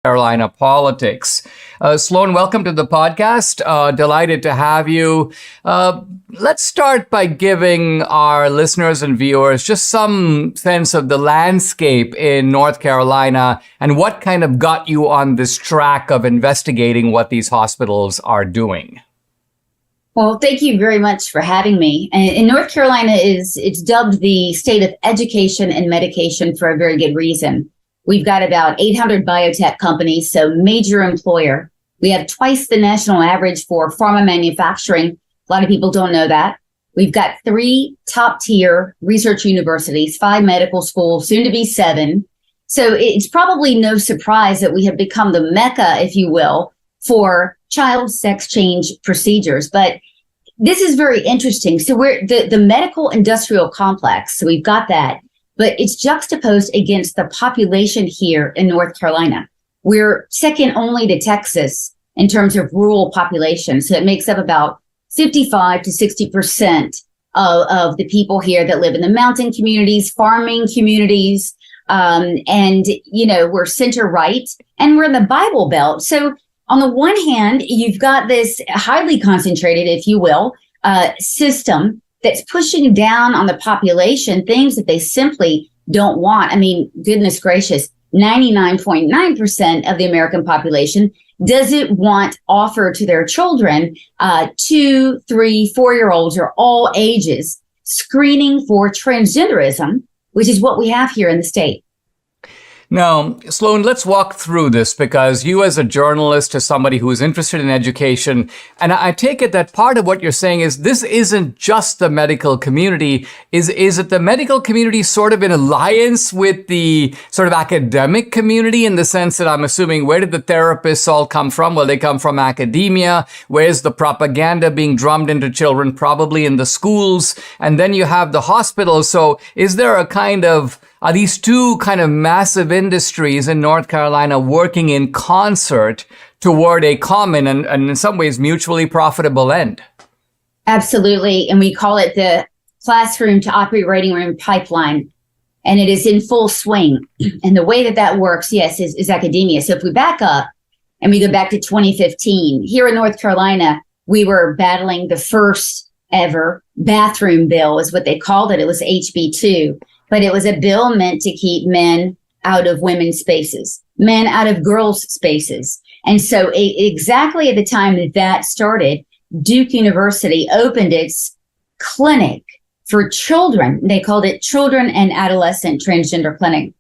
Carolina politics. Sloan, welcome to the podcast. Delighted to have you. Let's start by giving our listeners and viewers just some sense of the landscape in North Carolina and what kind of got you on this track of investigating what these hospitals are doing. Well, thank you very much for having me. And North Carolina it's dubbed the state of education and medication for a very good reason. We've got about 800 biotech companies, so major employer. We have twice the national average for pharma manufacturing. A lot of people don't know that. We've got 3 top-tier research universities, 5 medical schools, soon to be 7. So it's probably no surprise that we have become the mecca, if you will, for child sex change procedures. But this is very interesting. So we're the medical industrial complex. So we've got that. But it's juxtaposed against the population here in North Carolina. We're second only to Texas in terms of rural population. So it makes up about 55 to 60% of the people here that live in the mountain communities, farming communities. And, you know, we're center right and we're in the Bible Belt. So on the one hand, you've got this highly concentrated, if you will, system that's pushing down on the population things that they simply don't want. I mean, goodness gracious, 99.9% of the American population doesn't want offered to their children, 2, 3, 4-year-olds or all ages, screening for transgenderism, which is what we have here in the state. Now, Sloan, let's walk through this because you as a journalist, as somebody who is interested in education, and I take it that part of what you're saying is this isn't just the medical community. Is it the medical community sort of in alliance with the sort of academic community in the sense that I'm assuming where did the therapists all come from? Well, they come from academia. Where's the propaganda being drummed into children? Probably in the schools. And then you have the hospitals. So is there a kind of are these two kind of massive industries in North Carolina working in concert toward a common and in some ways mutually profitable end? Absolutely. And we call it the classroom to operating room pipeline. And it is in full swing. And the way that works, yes, is academia. So if we back up and we go back to 2015, here in North Carolina, we were battling the first ever bathroom bill is what they called it. It was HB2. But it was a bill meant to keep men out of women's spaces, men out of girls' spaces. And so exactly at the time that started, Duke University opened its clinic for children. They called it Children and Adolescent Transgender Clinic.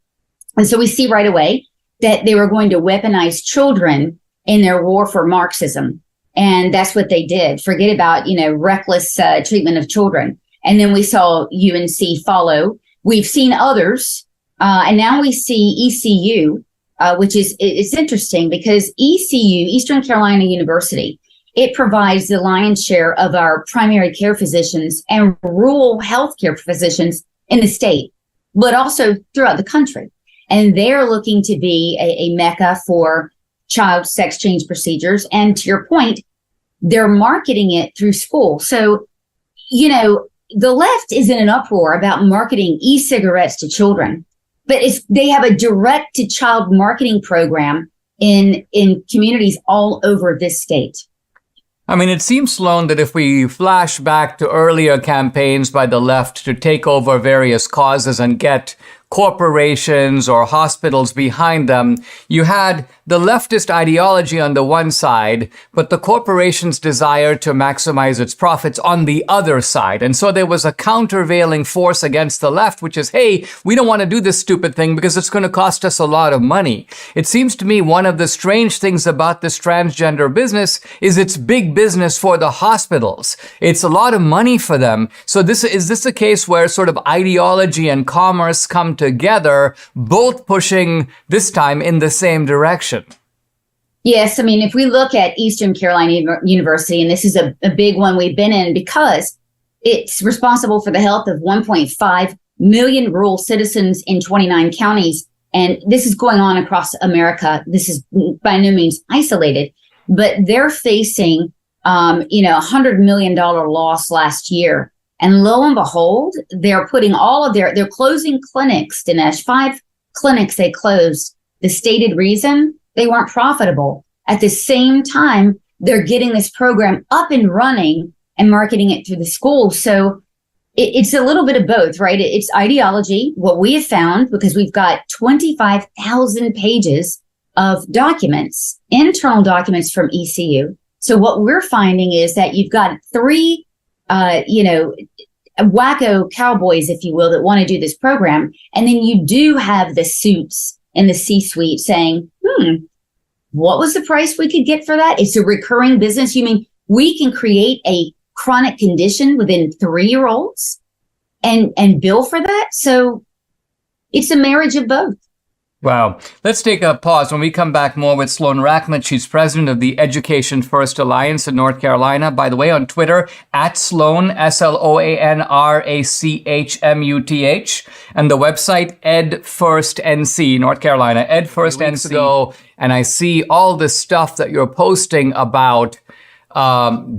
And so we see right away that they were going to weaponize children in their war for Marxism. And that's what they did. Forget about, reckless treatment of children. And then we saw UNC follow. We've seen others, and now we see ECU, which it's interesting because ECU, Eastern Carolina University, it provides the lion's share of our primary care physicians and rural healthcare physicians in the state, but also throughout the country. And they're looking to be a mecca for child sex change procedures. And to your point, they're marketing it through school. So, the left is in an uproar about marketing e-cigarettes to children, but they have a direct-to-child marketing program in communities all over this state. I mean, it seems, Sloan, that if we flash back to earlier campaigns by the left to take over various causes and get corporations or hospitals behind them, you had the leftist ideology on the one side, but the corporation's desire to maximize its profits on the other side. And so there was a countervailing force against the left, which is, hey, we don't want to do this stupid thing because it's going to cost us a lot of money. It seems to me one of the strange things about this transgender business is it's big business for the hospitals. It's a lot of money for them. So is this a case where sort of ideology and commerce come together, both pushing this time in the same direction? Yes. I mean, if we look at Eastern Carolina University, and this is a big one we've been in because it's responsible for the health of 1.5 million rural citizens in 29 counties. And this is going on across America. This is by no means isolated, but they're facing, $100 million loss last year. And lo and behold, they're putting they're closing clinics, Dinesh, 5 clinics they closed. The stated reason, they weren't profitable. At the same time, they're getting this program up and running and marketing it through the school. So it's a little bit of both, right? It's ideology, what we have found, because we've got 25,000 pages of documents, internal documents from ECU. So what we're finding is that you've got three, wacko cowboys, if you will, that want to do this program. And then you do have the suits in the C-suite saying, what was the price we could get for that? It's a recurring business. You mean we can create a chronic condition within 3-year-olds and bill for that? So it's a marriage of both. Wow. Let's take a pause. When we come back, more with Sloan Rachmuth. She's president of the Education First Alliance in North Carolina. By the way, on Twitter, at Sloan, SLOANRACHMUTH. And the website, Ed First NC, North Carolina, Ed First NC. Ago, and I see all the stuff that you're posting about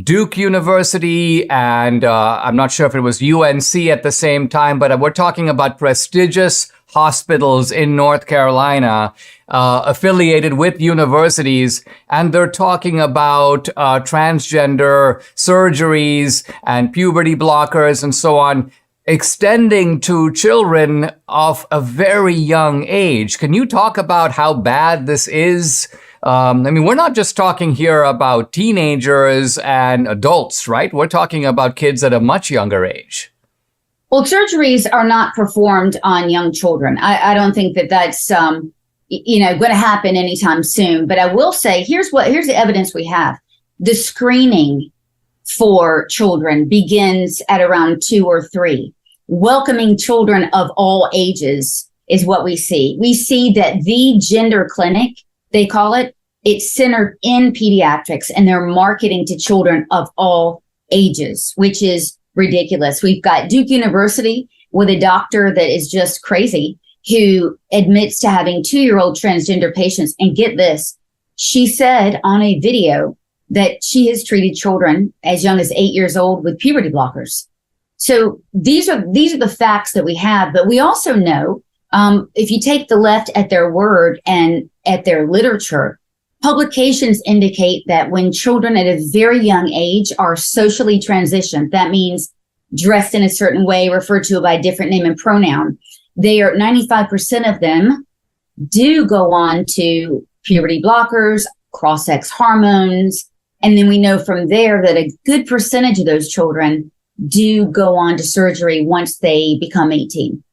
Duke University, and I'm not sure if it was UNC at the same time, but we're talking about prestigious hospitals in North Carolina affiliated with universities, and they're talking about transgender surgeries and puberty blockers and so on, extending to children of a very young age. Can you talk about how bad this is? We're not just talking here about teenagers and adults, right? We're talking about kids at a much younger age. Well, surgeries are not performed on young children. I don't think that that's, going to happen anytime soon. But I will say, here's the evidence we have. The screening for children begins at around 2 or 3. Welcoming children of all ages is what we see. We see that the gender clinic, they call it, it's centered in pediatrics, and they're marketing to children of all ages, which is ridiculous. We've got Duke University with a doctor that is just crazy who admits to having 2-year-old transgender patients. And get this, she said on a video that she has treated children as young as 8 years old with puberty blockers. So these are the facts that we have. But we also know, if you take the left at their word and at their literature, publications indicate that when children at a very young age are socially transitioned, that means dressed in a certain way, referred to by a different name and pronoun, 95% of them do go on to puberty blockers, cross-sex hormones. And then we know from there that a good percentage of those children do go on to surgery once they become 18.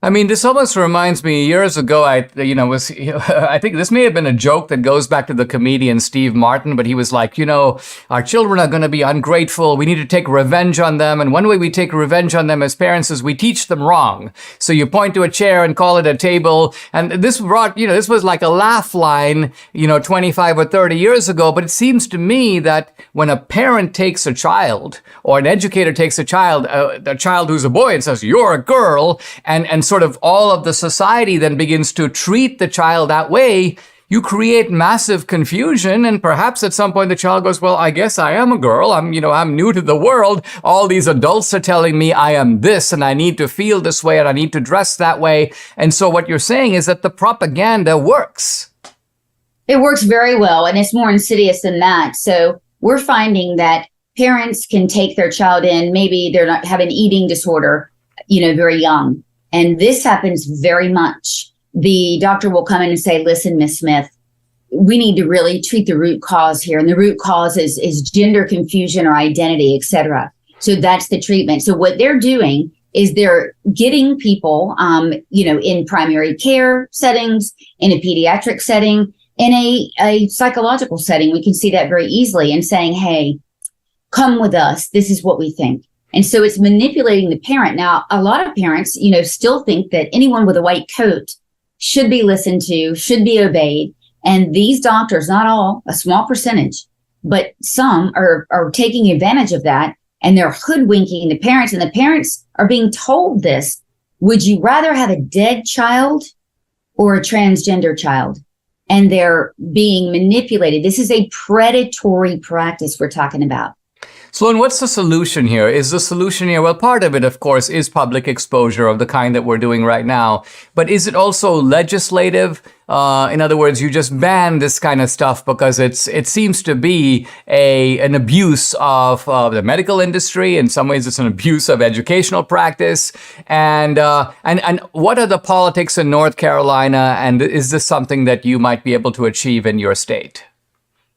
I mean, this almost reminds me, years ago, I think this may have been a joke that goes back to the comedian Steve Martin, but he was like, our children are going to be ungrateful. We need to take revenge on them. And one way we take revenge on them as parents is we teach them wrong. So you point to a chair and call it a table. And this brought, this was like a laugh line, 25 or 30 years ago. But it seems to me that when a parent takes a child or an educator takes a child who's a boy and says, you're a girl, and sort of all of the society then begins to treat the child that way, you create massive confusion. And perhaps at some point the child goes, well, I guess I am a girl. I'm new to the world. All these adults are telling me I am this and I need to feel this way and I need to dress that way. And so what you're saying is that the propaganda works. It works very well. And it's more insidious than that. So we're finding that parents can take their child in. Maybe they're not having an eating disorder, very young. And this happens very much. The doctor will come in and say, listen, Miss Smith, we need to really treat the root cause here. And the root cause is gender confusion or identity, et cetera. So that's the treatment. So what they're doing is they're getting people, in primary care settings, in a pediatric setting, in a psychological setting. We can see that very easily, and saying, hey, come with us. This is what we think. And so it's manipulating the parent. Now, a lot of parents, still think that anyone with a white coat should be listened to, should be obeyed. And these doctors, not all, a small percentage, but some are taking advantage of that, and they're hoodwinking the parents. And the parents are being told this: would you rather have a dead child or a transgender child? And they're being manipulated. This is a predatory practice we're talking about. Sloan, what's the solution here? Is the solution here, well, part of it, of course, is public exposure of the kind that we're doing right now. But is it also legislative? In other words, you just ban this kind of stuff because it seems to be an abuse of the medical industry. In some ways, it's an abuse of educational practice. And what are the politics in North Carolina? And is this something that you might be able to achieve in your state?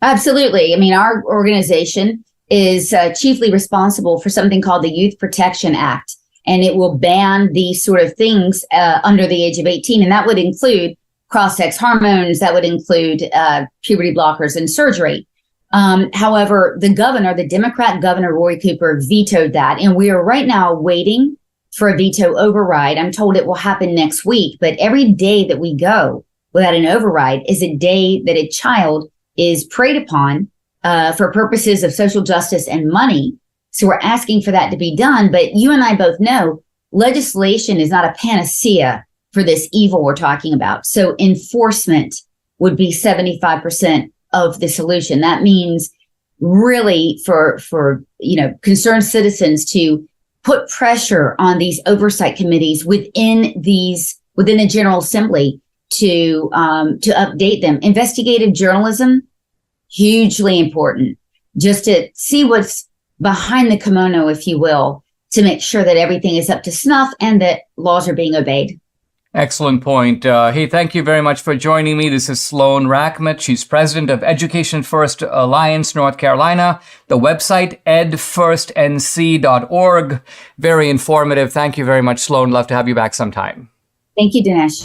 Absolutely. I mean, our organization is chiefly responsible for something called the Youth Protection Act, and it will ban these sort of things under the age of 18. And that would include cross-sex hormones, that would include puberty blockers and surgery. However, the Democrat governor, Roy Cooper, vetoed that. And we are right now waiting for a veto override. I'm told it will happen next week, but every day that we go without an override is a day that a child is preyed upon for purposes of social justice and money. So we're asking for that to be done. But you and I both know legislation is not a panacea for this evil we're talking about. So enforcement would be 75% of the solution. That means really for concerned citizens to put pressure on these oversight committees within the General Assembly to update them. Investigative journalism, hugely important, just to see what's behind the kimono, if you will, to make sure that everything is up to snuff and that laws are being obeyed. Excellent point. Hey, thank you very much for joining me. This is Sloan Rackmet. She's president of Education First Alliance, North Carolina. The website, edfirstnc.org. Very informative. Thank you very much, Sloan. Love to have you back sometime. Thank you, Dinesh.